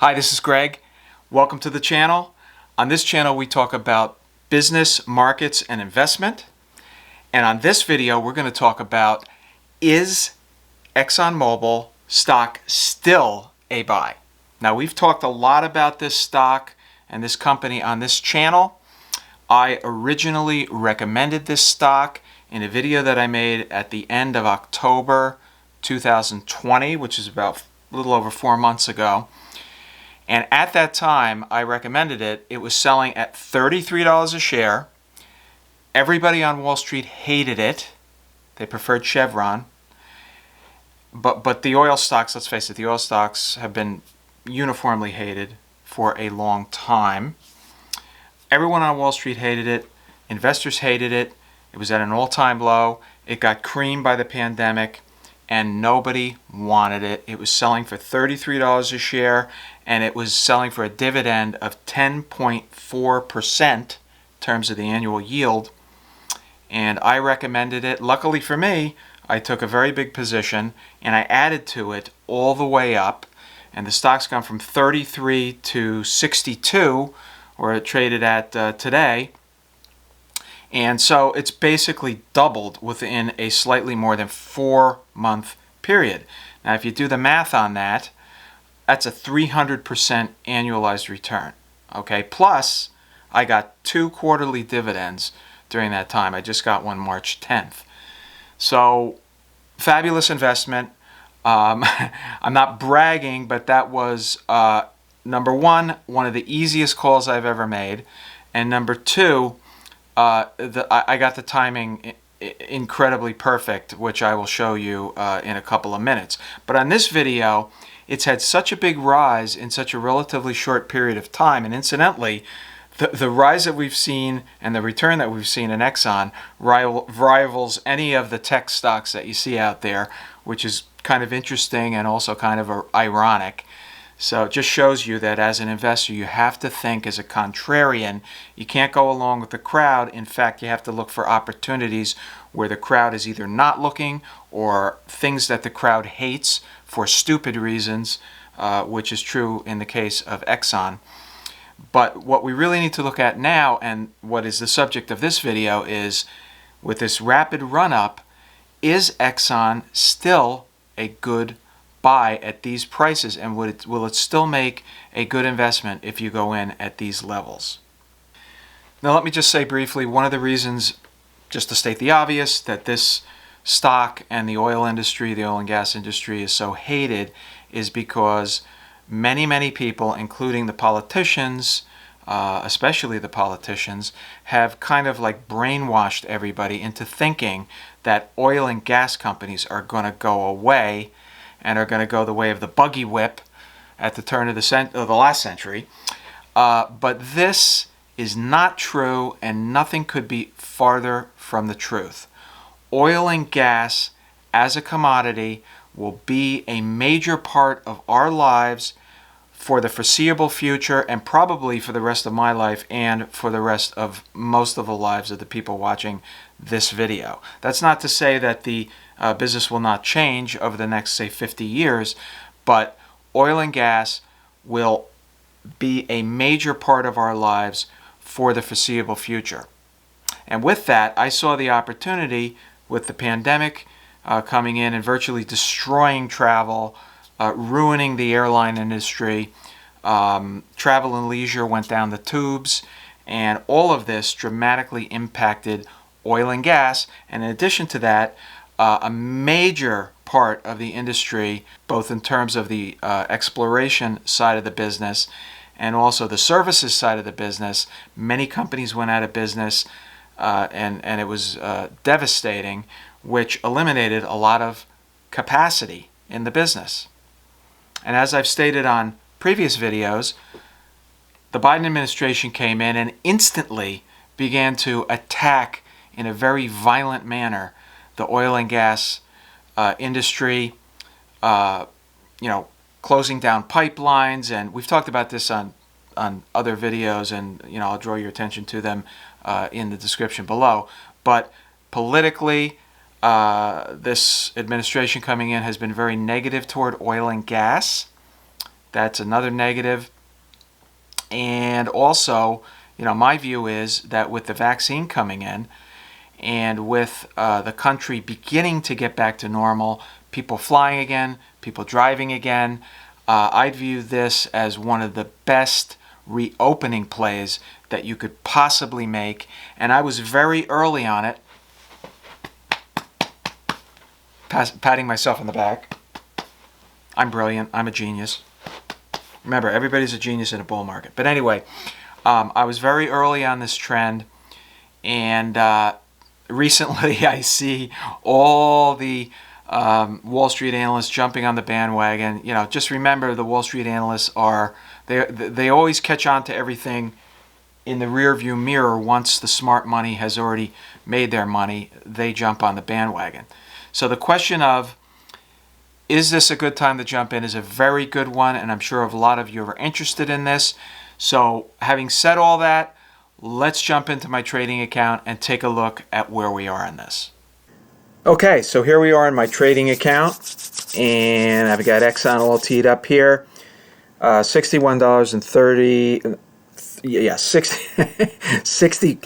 Hi, this is Greg. Welcome to the channel. On this channel, we talk about business, markets, and investment. And on this video, we're going to talk about, is Exxon Mobil stock still a buy? Now, we've talked a lot about this stock and this company on this channel. I originally recommended this stock in a video that I made at the end of October 2020, which is about a little over 4 months ago. And at that time, I recommended it. It was selling at $33 a share. Everybody on Wall Street hated it. They preferred Chevron. But the oil stocks, let's face it, the oil stocks have been uniformly hated for a long time. Everyone on Wall Street hated it. Investors hated it. It was at an all-time low. It got creamed by the pandemic, and nobody wanted it. It was selling for $33 a share, and it was selling for a dividend of 10.4% in terms of the annual yield. And I recommended it. Luckily for me, I took a very big position, and I added to it all the way up. And the stock's gone from 33 to 62, where it traded at today. And so it's basically doubled within a slightly more than 4-month period. Now, if you do the math on that, that's a 300% annualized return. Okay, plus I got 2 quarterly dividends during that time. I just got one March 10th. So, fabulous investment. I'm not bragging, but that was number one of the easiest calls I've ever made, and number two, I got the timing incredibly perfect, which I will show you in a couple of minutes. But on this video, it's had such a big rise in such a relatively short period of time, and incidentally, the rise that we've seen and the return that we've seen in Exxon rivals any of the tech stocks that you see out there, which is kind of interesting and also kind of ironic. So it just shows you that as an investor, you have to think as a contrarian. You can't go along with the crowd. In fact, you have to look for opportunities where the crowd is either not looking or things that the crowd hates for stupid reasons, which is true in the case of Exxon. But what we really need to look at now, and what is the subject of this video, is with this rapid run-up, is Exxon still a good buy at these prices, and will it still make a good investment if you go in at these levels? Now, let me just say briefly, one of the reasons, just to state the obvious, that this stock and the oil industry, the oil and gas industry, is so hated is because many people, including the politicians, especially the politicians, have kind of like brainwashed everybody into thinking that oil and gas companies are going to go away and are going to go the way of the buggy whip at the turn of the last century. But this is not true, and nothing could be farther from the truth. Oil and gas as a commodity will be a major part of our lives for the foreseeable future, and probably for the rest of my life and for the rest of most of the lives of the people watching this video. That's not to say that the business will not change over the next, say, 50 years, but oil and gas will be a major part of our lives for the foreseeable future. And with that, I saw the opportunity with the pandemic coming in and virtually destroying travel, ruining the airline industry. Travel and leisure went down the tubes, and all of this dramatically impacted oil and gas. And in addition to that, a major part of the industry, both in terms of the exploration side of the business and also the services side of the business, many companies went out of business, and it was devastating, which eliminated a lot of capacity in the business. And as I've stated on previous videos, the Biden administration came in and instantly began to attack in a very violent manner the oil and gas industry, closing down pipelines. And we've talked about this on other videos, and I'll draw your attention to them in the description below. But politically, this administration coming in has been very negative toward oil and gas. That's another negative. And also, my view is that with the vaccine coming in and with the country beginning to get back to normal, people flying again, people driving again, I'd view this as one of the best reopening plays that you could possibly make. And I was very early on it, patting myself on the back. I'm brilliant. I'm a genius. Remember, everybody's a genius in a bull market. But anyway, I was very early on this trend, and recently I see all the Wall Street analysts jumping on the bandwagon. Just remember, the Wall Street analysts they always catch on to everything in the rearview mirror. Once the smart money has already made their money, they jump on the bandwagon. So the question of, is this a good time to jump in, is a very good one, and I'm sure a lot of you are interested in this. So having said all that, let's jump into my trading account and take a look at where we are in this. Okay, so here we are in my trading account, and I've got Exxon all teed up here. $61.30, yeah, 60,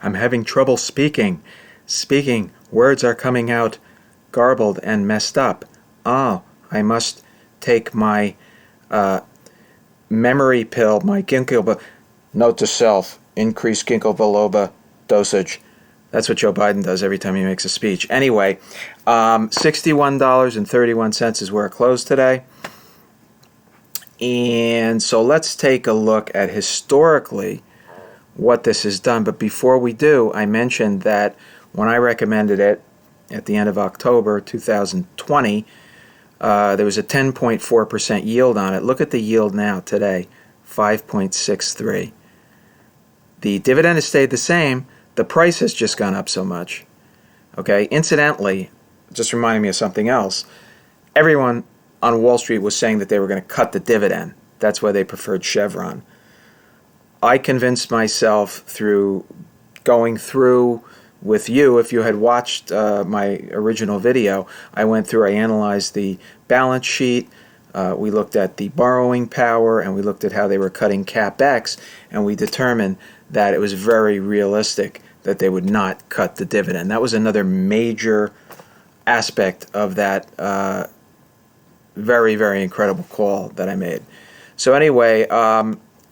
I'm having trouble speaking. Words are coming out garbled and messed up. Oh, I must take my memory pill, my 𝐦𝐤𝐬𝐫𝐞. Note to self, increase 𝐦𝐤𝐬𝐫𝐞 dosage. That's what Joe Biden does every time he makes a speech. Anyway, $61.31 is where it closed today. And so let's take a look at historically what this has done. But before we do, I mentioned that when I recommended it at the end of October 2020, there was a 10.4% yield on it. Look at the yield now today, 5.63. The dividend has stayed the same. The price has just gone up so much. Okay, incidentally, just reminding me of something else. Everyone on Wall Street was saying that they were going to cut the dividend. That's why they preferred Chevron. I convinced myself through going through with you. If you had watched my original video, I went through, I analyzed the balance sheet, we looked at the borrowing power, and we looked at how they were cutting CapEx, and we determined that it was very realistic that they would not cut the dividend. That was another major aspect of that very, very incredible call that I made. So anyway,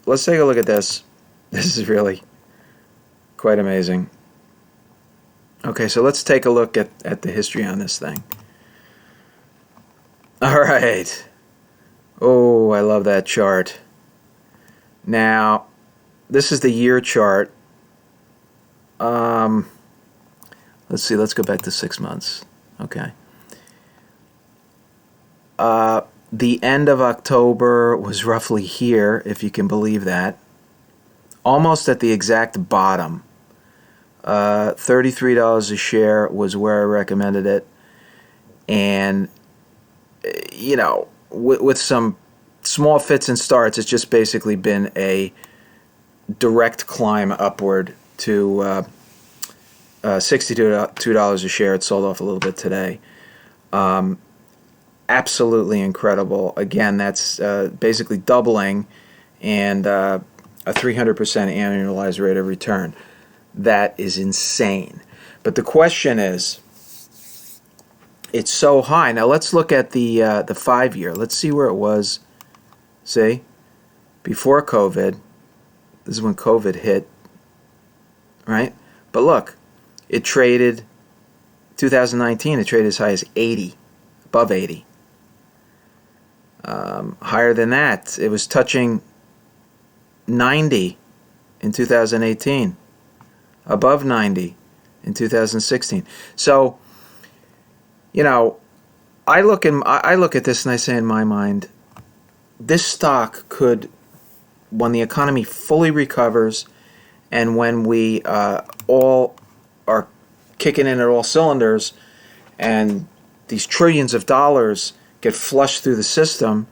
let's take a look at this. This is really quite amazing. Okay, so let's take a look at the history on this thing. All right. Oh, I love that chart. Now, this is the year chart. Let's see, let's go back to 6 months. Okay. The end of October was roughly here, if you can believe that. Almost at the exact bottom. $33 a share was where I recommended it. And, with some small fits and starts, it's just basically been a direct climb upward to $62 a share. It sold off a little bit today. Absolutely incredible. Again, that's basically doubling and a 300% annualized rate of return. That is insane. But the question is, it's so high. Now let's look at the 5-year. Let's see where it was. See, before COVID. This is when COVID hit, right? But look, it traded 2019. It traded as high as 80, above 80. Higher than that, it was touching 90 in 2018. Above 90 in 2016. So, I look at this and I say in my mind, this stock could, when the economy fully recovers and when we all are kicking in at all cylinders and these trillions of dollars get flushed through the system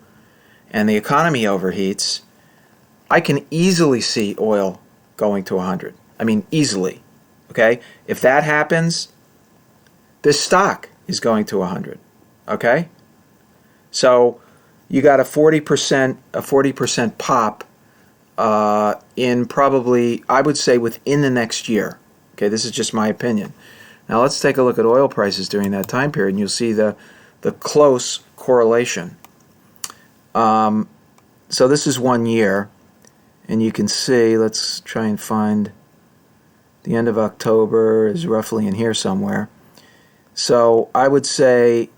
and the economy overheats, I can easily see oil going to 100. I mean, easily. Okay? If that happens, this stock is going to 100. Okay? So, you got a 40% pop in probably, I would say, within the next year. Okay, this is just my opinion. Now let's take a look at oil prices during that time period, and you'll see the close correlation. So this is 1 year, and you can see, let's try and find the end of October is roughly in here somewhere. So I would say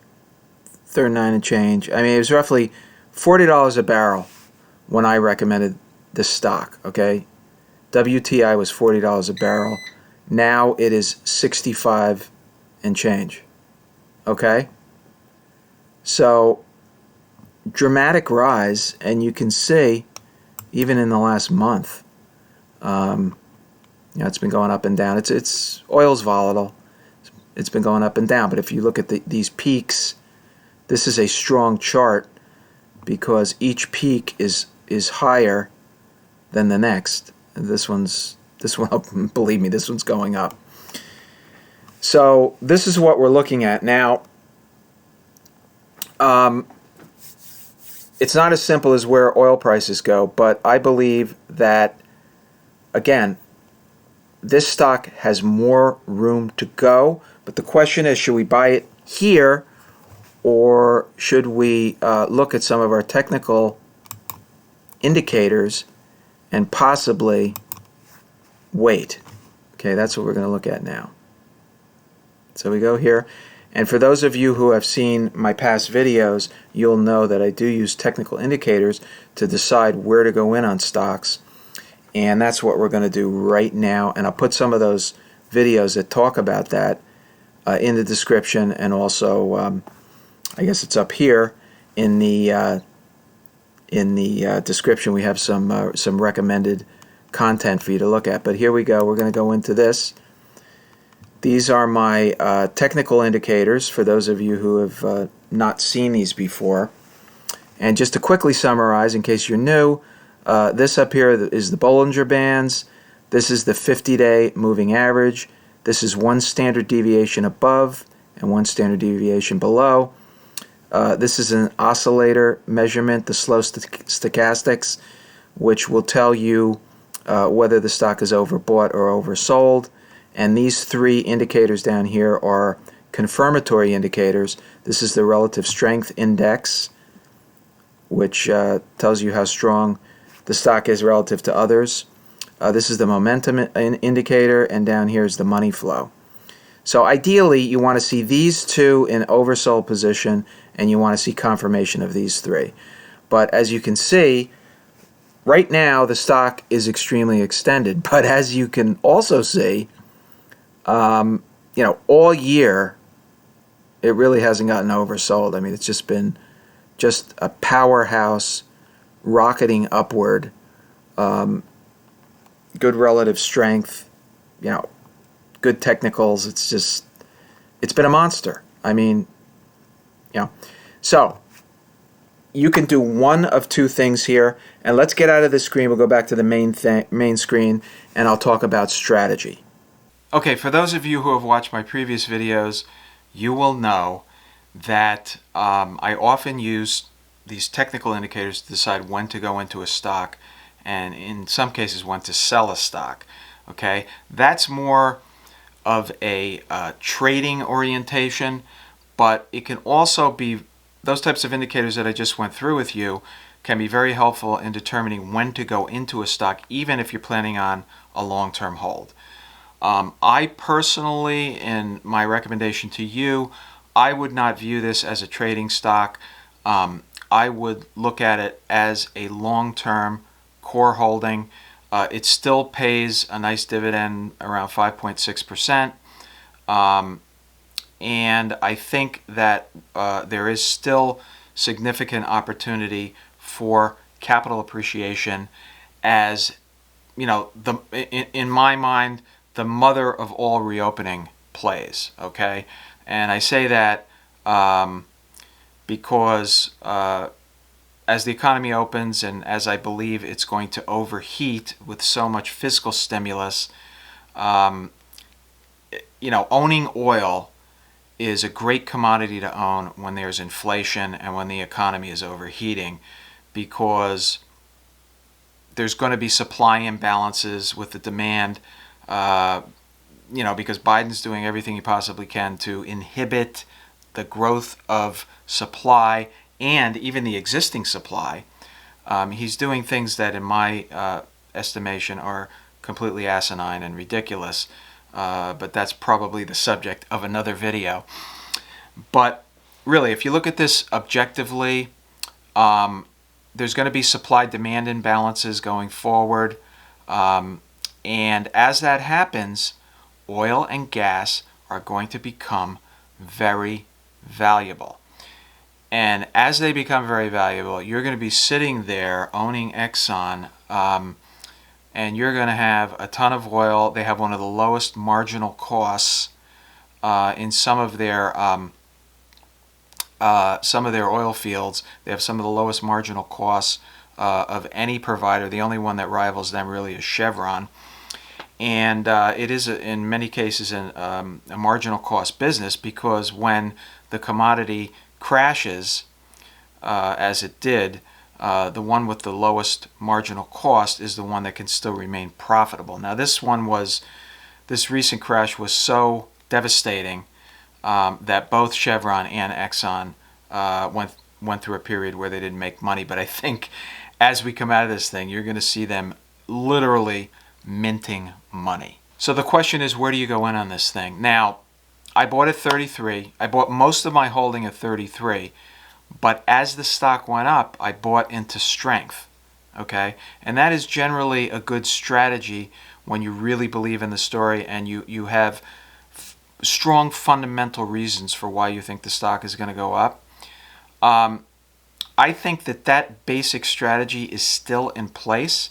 39 and change. I mean, it was roughly $40 a barrel when I recommended this stock, okay? WTI was $40 a barrel. Now it is 65 and change, okay? So dramatic rise, and you can see even in the last month, you know, it's been going up and down. It's oil's volatile. It's been going up and down. But if you look at these peaks, this is a strong chart because each peak is higher than the next. This one, believe me, this one's going up. So this is what we're looking at now. It's not as simple as where oil prices go, but I believe that, again, this stock has more room to go. But the question is, should we buy it here, or should we look at some of our technical indicators and possibly wait? Okay, that's what we're going to look at now. So we go here. And for those of you who have seen my past videos, you'll know that I do use technical indicators to decide where to go in on stocks. And that's what we're going to do right now. And I'll put some of those videos that talk about that in the description, and also I guess it's up here in the description. We have some recommended content for you to look at. But here we go. We're going to go into this. These are my technical indicators for those of you who have not seen these before. And just to quickly summarize, in case you're new, this up here is the Bollinger Bands. This is the 50-day moving average. This is one standard deviation above and one standard deviation below. This is an oscillator measurement, the slow stochastics, which will tell you whether the stock is overbought or oversold. And these three indicators down here are confirmatory indicators. This is the relative strength index, which tells you how strong the stock is relative to others. This is the momentum indicator, and down here is the money flow. So ideally, you want to see these two in oversold position, and you want to see confirmation of these three. But as you can see, right now the stock is extremely extended. But as you can also see, you know, all year it really hasn't gotten oversold. I mean, it's just been just a powerhouse rocketing upward. Good relative strength, you know, good technicals. It's been a monster. I mean, you know, so you can do one of two things here. And let's get out of this screen. We'll go back to the main screen, and I'll talk about strategy. Okay, for those of you who have watched my previous videos, you will know that I often use these technical indicators to decide when to go into a stock, and in some cases when to sell a stock. Okay, that's more of a trading orientation, but it can also be, those types of indicators that I just went through with you can be very helpful in determining when to go into a stock, even if you're planning on a long-term hold. I personally, in my recommendation to you, I would not view this as a trading stock. I would look at it as a long-term core holding. It still pays a nice dividend, around 5.6%. And I think that there is still significant opportunity for capital appreciation, as, you know, in my mind, the mother of all reopening plays. Okay, and I say that because as the economy opens, and as I believe it's going to overheat with so much fiscal stimulus, you know, owning oil is a great commodity to own when there's inflation and when the economy is overheating, because there's going to be supply imbalances with the demand, because Biden's doing everything he possibly can to inhibit the growth of supply and even the existing supply. He's doing things that, in my estimation, are completely asinine and ridiculous, but that's probably the subject of another video. But really, if you look at this objectively, there's going to be supply-demand imbalances going forward, and as that happens, oil and gas are going to become very valuable. And as they become very valuable, you're going to be sitting there owning Exxon, and you're going to have a ton of oil. They have one of the lowest marginal costs in some of their oil fields. They have some of the lowest marginal costs of any provider. The only one that rivals them really is Chevron. And it is, in many cases, a marginal cost business, because when the commodity crashes, as it did, the one with the lowest marginal cost is the one that can still remain profitable. Now, this recent crash was so devastating that both Chevron and Exxon went through a period where they didn't make money. But I think as we come out of this thing, you're going to see them literally minting money. So the question is, where do you go in on this thing? Now, I bought at 33. I bought most of my holding at 33. But as the stock went up, I bought into strength. Okay? And that is generally a good strategy when you really believe in the story and you have strong fundamental reasons for why you think the stock is going to go up. I think that basic strategy is still in place.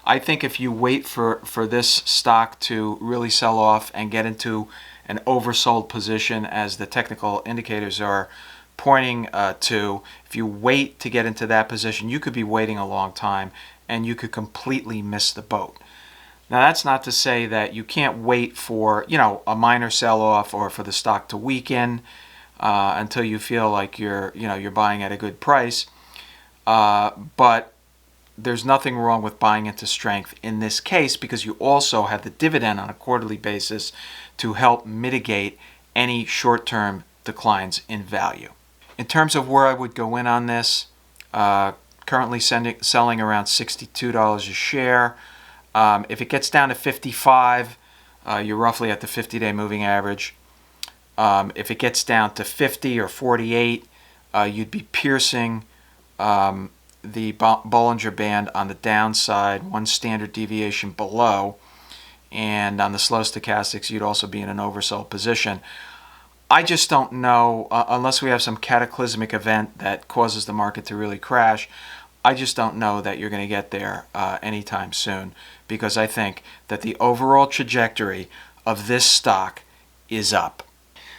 I think if you wait for this stock to really sell off and get into an oversold position, as the technical indicators are pointing to, if you wait to get into that position, you could be waiting a long time and you could completely miss the boat. Now, that's not to say that you can't wait for, a minor sell-off or for the stock to weaken until you feel like you're buying at a good price. But there's nothing wrong with buying into strength in this case, because you also have the dividend on a quarterly basis to help mitigate any short-term declines in value. In terms of where I would go in on this, currently selling around $62 a share. If it gets down to 55, you're roughly at the 50-day moving average. If it gets down to 50 or 48, you'd be piercing the Bollinger Band on the downside, one standard deviation below, and on the slow stochastics, you'd also be in an oversold position. I just don't know, unless we have some cataclysmic event that causes the market to really crash, I just don't know that you're going to get there anytime soon, because I think that the overall trajectory of this stock is up.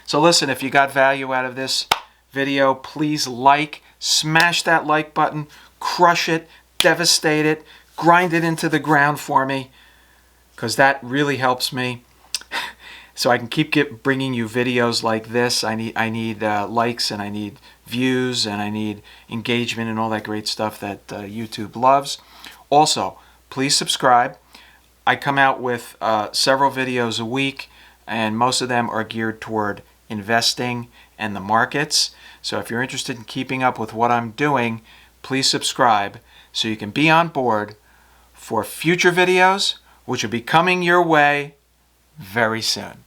So listen, if you got value out of this video, please smash that like button, crush it, devastate it, grind it into the ground for me, because that really helps me. So I can keep bringing you videos like this. I need likes, and I need views, and I need engagement and all that great stuff that YouTube loves. Also, please subscribe. I come out with several videos a week, and most of them are geared toward investing and the markets. So if you're interested in keeping up with what I'm doing, please subscribe so you can be on board for future videos, which will be coming your way very soon.